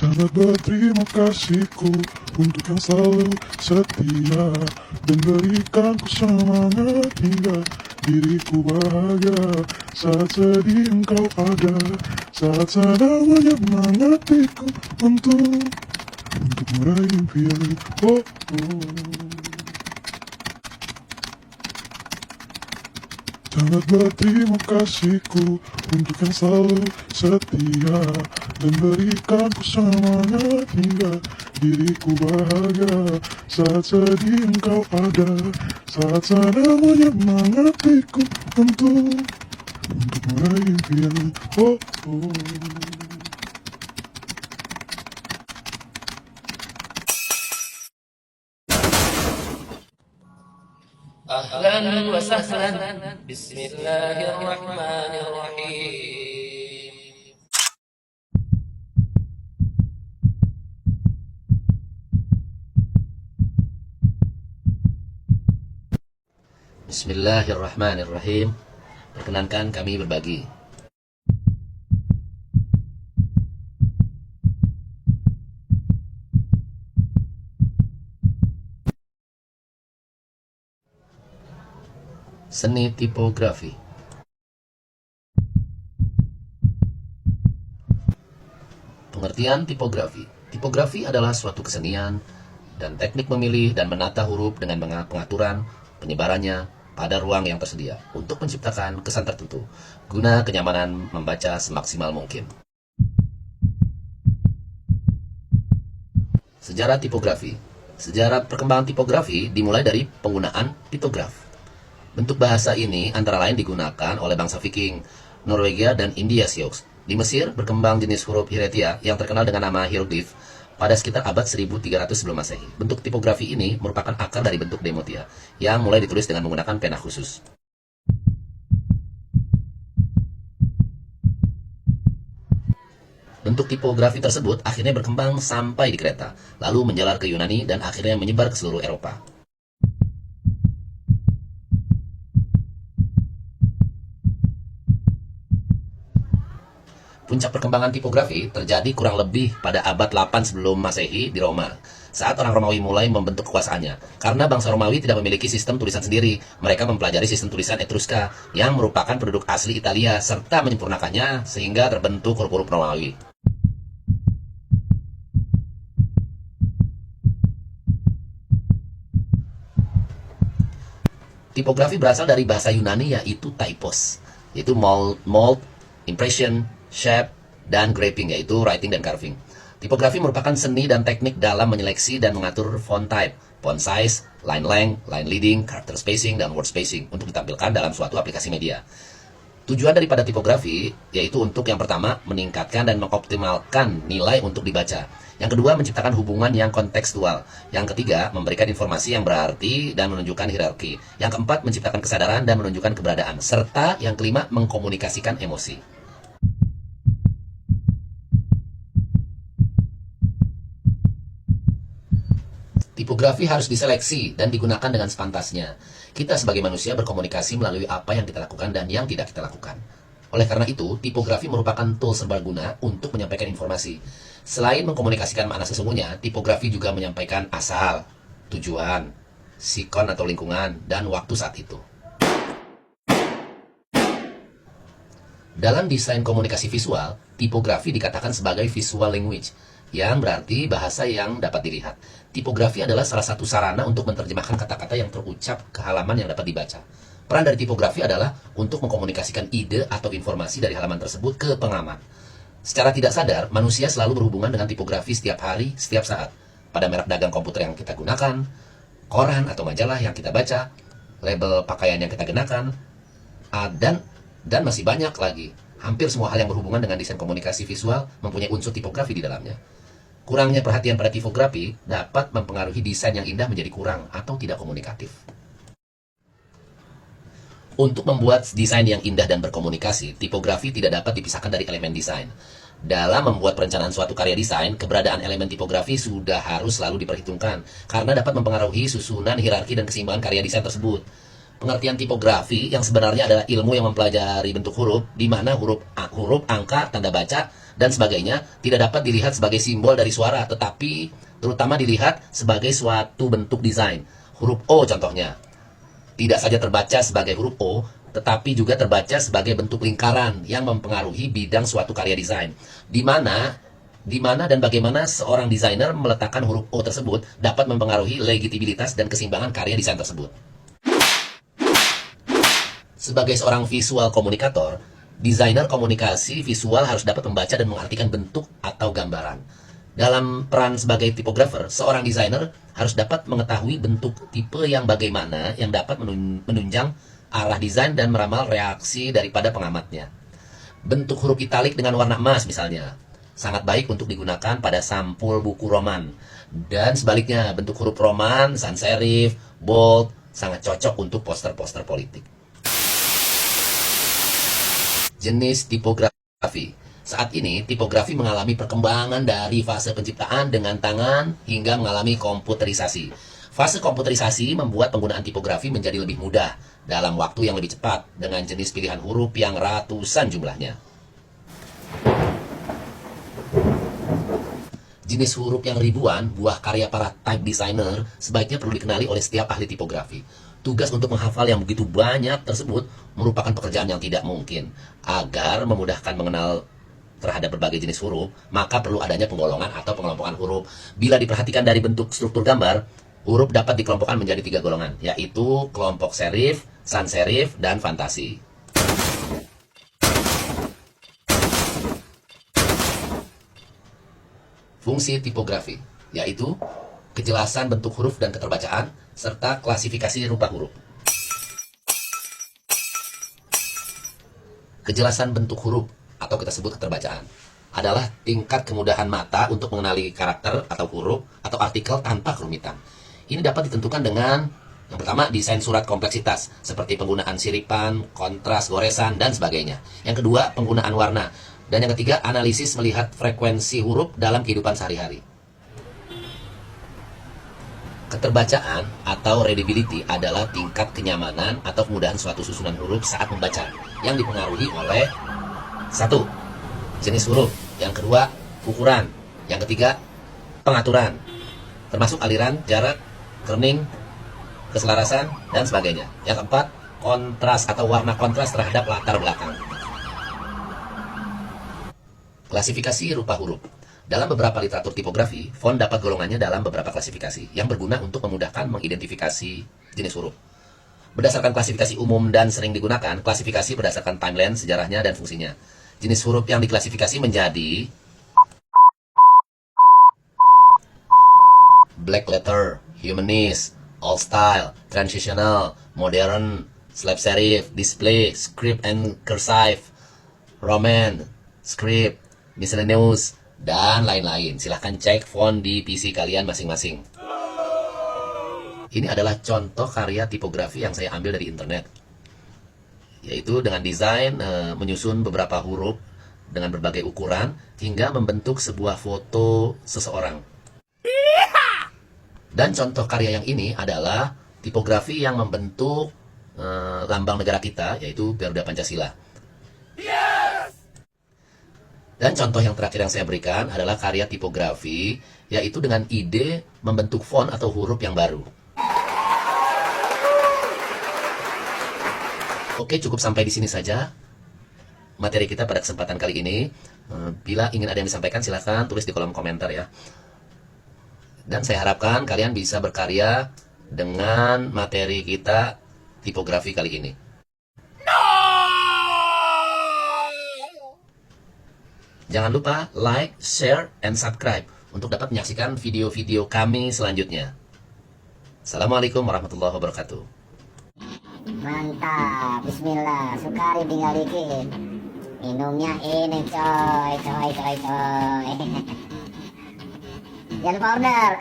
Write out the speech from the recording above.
Sangat berterima kasihku untuk yang selalu setia dan berikanku semangat hingga diriku bahagia. Saat sedih engkau ada, saat senang menyemangatiku untuk meraih impian. Oh, oh. Sangat berterima kasihku untuk yang selalu setia dan berikanku semangat hingga diriku bahagia. Saat sedih engkau ada, saat senang menyemangatiku untuk meraih impian. Oh, oh. أهلا وسهلا بسم الله الرحمن الرحيم. Bismillahirrahmanirrahim. Perkenankan kami berbagi. Seni tipografi. Pengertian tipografi. Tipografi adalah suatu kesenian dan teknik memilih dan menata huruf dengan pengaturan penyebarannya pada ruang yang tersedia untuk menciptakan kesan tertentu guna kenyamanan membaca semaksimal mungkin. Sejarah tipografi. Sejarah perkembangan tipografi dimulai dari penggunaan piktograf. Bentuk bahasa ini antara lain digunakan oleh bangsa Viking, Norwegia, dan India Sioux. Di Mesir, berkembang jenis huruf Hieratia yang terkenal dengan nama hieroglif pada sekitar abad 1300 sebelum Masehi. Bentuk tipografi ini merupakan akar dari bentuk demotia yang mulai ditulis dengan menggunakan pena khusus. Bentuk tipografi tersebut akhirnya berkembang sampai di Kreta, lalu menjalar ke Yunani dan akhirnya menyebar ke seluruh Eropa. Puncak perkembangan tipografi terjadi kurang lebih pada abad 8 sebelum Masehi di Roma, saat orang Romawi mulai membentuk kekuasaannya. Karena bangsa Romawi tidak memiliki sistem tulisan sendiri, mereka mempelajari sistem tulisan Etruska yang merupakan penduduk asli Italia serta menyempurnakannya sehingga terbentuk huruf-huruf Romawi. Tipografi berasal dari bahasa Yunani yaitu typos, yaitu mold, impression, shape, dan graping, yaitu writing dan carving. Tipografi merupakan seni dan teknik dalam menyeleksi dan mengatur font type, font size, line length, line leading, character spacing, dan word spacing untuk ditampilkan dalam suatu aplikasi media. Tujuan daripada tipografi yaitu untuk yang pertama, meningkatkan dan mengoptimalkan nilai untuk dibaca. Yang kedua, menciptakan hubungan yang kontekstual. Yang ketiga, memberikan informasi yang berarti dan menunjukkan hierarki. Yang keempat, menciptakan kesadaran dan menunjukkan keberadaan. Serta yang kelima, mengkomunikasikan emosi. Tipografi harus diseleksi dan digunakan dengan sepantasnya. Kita sebagai manusia berkomunikasi melalui apa yang kita lakukan dan yang tidak kita lakukan. Oleh karena itu, tipografi merupakan tool serbaguna untuk menyampaikan informasi. Selain mengkomunikasikan makna sesungguhnya, tipografi juga menyampaikan asal, tujuan, sikon atau lingkungan, dan waktu saat itu. Dalam desain komunikasi visual, tipografi dikatakan sebagai visual language, yang berarti bahasa yang dapat dilihat. Tipografi adalah salah satu sarana untuk menerjemahkan kata-kata yang terucap ke halaman yang dapat dibaca. Peran dari tipografi adalah untuk mengkomunikasikan ide atau informasi dari halaman tersebut ke pengamat. Secara tidak sadar, manusia selalu berhubungan dengan tipografi setiap hari, setiap saat. Pada merek dagang komputer yang kita gunakan, koran atau majalah yang kita baca, label pakaian yang kita gunakan, dan masih banyak lagi. Hampir semua hal yang berhubungan dengan desain komunikasi visual mempunyai unsur tipografi di dalamnya. Kurangnya perhatian pada tipografi dapat mempengaruhi desain yang indah menjadi kurang atau tidak komunikatif. Untuk membuat desain yang indah dan berkomunikasi, tipografi tidak dapat dipisahkan dari elemen desain. Dalam membuat perencanaan suatu karya desain, keberadaan elemen tipografi sudah harus selalu diperhitungkan, karena dapat mempengaruhi susunan, hierarki, dan keseimbangan karya desain tersebut. Pengertian tipografi yang sebenarnya adalah ilmu yang mempelajari bentuk huruf, di mana huruf, angka, tanda baca, dan sebagainya tidak dapat dilihat sebagai simbol dari suara, tetapi terutama dilihat sebagai suatu bentuk desain. Huruf O contohnya, tidak saja terbaca sebagai huruf O, tetapi juga terbaca sebagai bentuk lingkaran yang mempengaruhi bidang suatu karya desain. Di mana dan bagaimana seorang desainer meletakkan huruf O tersebut dapat mempengaruhi legitimitas dan keseimbangan karya desain tersebut. Sebagai seorang visual komunikator, desainer komunikasi visual harus dapat membaca dan mengartikan bentuk atau gambaran. Dalam peran sebagai tipografer, seorang desainer harus dapat mengetahui bentuk tipe yang bagaimana yang dapat menunjang arah desain dan meramal reaksi daripada pengamatnya. Bentuk huruf italik dengan warna emas misalnya, sangat baik untuk digunakan pada sampul buku roman. Dan sebaliknya, bentuk huruf roman, sans serif, bold, sangat cocok untuk poster-poster politik. Jenis tipografi. Saat ini, tipografi mengalami perkembangan dari fase penciptaan dengan tangan hingga mengalami komputerisasi. Fase komputerisasi membuat penggunaan tipografi menjadi lebih mudah dalam waktu yang lebih cepat dengan jenis pilihan huruf yang ratusan jumlahnya. Jenis huruf yang ribuan, buah karya para type designer, sebaiknya perlu dikenali oleh setiap ahli tipografi. Tugas untuk menghafal yang begitu banyak tersebut merupakan pekerjaan yang tidak mungkin. Agar memudahkan mengenal terhadap berbagai jenis huruf, maka perlu adanya penggolongan atau pengelompokan huruf. Bila diperhatikan dari bentuk struktur gambar, huruf dapat dikelompokkan menjadi 3 golongan, yaitu kelompok serif, sans serif, dan fantasi. Fungsi tipografi, yaitu kejelasan bentuk huruf dan keterbacaan, serta klasifikasi rupa huruf. Kejelasan bentuk huruf, atau kita sebut keterbacaan, adalah tingkat kemudahan mata untuk mengenali karakter atau huruf atau artikel tanpa kerumitan. Ini dapat ditentukan dengan, yang pertama, desain surat kompleksitas, seperti penggunaan siripan, kontras, goresan, dan sebagainya. Yang kedua, penggunaan warna. Dan yang ketiga, analisis melihat frekuensi huruf dalam kehidupan sehari-hari. Keterbacaan atau readability adalah tingkat kenyamanan atau kemudahan suatu susunan huruf saat membaca, yang dipengaruhi oleh 1. Jenis huruf. Yang kedua, ukuran. Yang ketiga, pengaturan, termasuk aliran, jarak, kerning, keselarasan, dan sebagainya. Yang keempat, kontras atau warna kontras terhadap latar belakang. Klasifikasi rupa huruf. Dalam beberapa literatur tipografi, font dapat golongannya dalam beberapa klasifikasi yang berguna untuk memudahkan mengidentifikasi jenis huruf. Berdasarkan klasifikasi umum dan sering digunakan, klasifikasi berdasarkan timeline, sejarahnya, dan fungsinya. Jenis huruf yang diklasifikasi menjadi black letter, humanist, old style, transitional, modern, slab serif, display, script and cursive, roman, script, miscellaneous, dan lain-lain. Silahkan cek font di PC kalian masing-masing. Ini adalah contoh karya tipografi yang saya ambil dari internet, yaitu dengan desain menyusun beberapa huruf dengan berbagai ukuran hingga membentuk sebuah foto seseorang. Dan contoh karya yang ini adalah tipografi yang membentuk lambang negara kita, yaitu Garuda Pancasila. Dan contoh yang terakhir yang saya berikan adalah karya tipografi, yaitu dengan ide membentuk font atau huruf yang baru. Oke, cukup sampai di sini saja materi kita pada kesempatan kali ini. Bila ingin ada yang disampaikan, silahkan tulis di kolom komentar ya. Dan saya harapkan kalian bisa berkarya dengan materi kita tipografi kali ini. Jangan lupa like, share, and subscribe untuk dapat menyaksikan video-video kami selanjutnya. Assalamualaikum warahmatullahi wabarakatuh. Mantap, bismillah, sukari tinggal dikit. Minumnya ini coy. Jangan lupa order.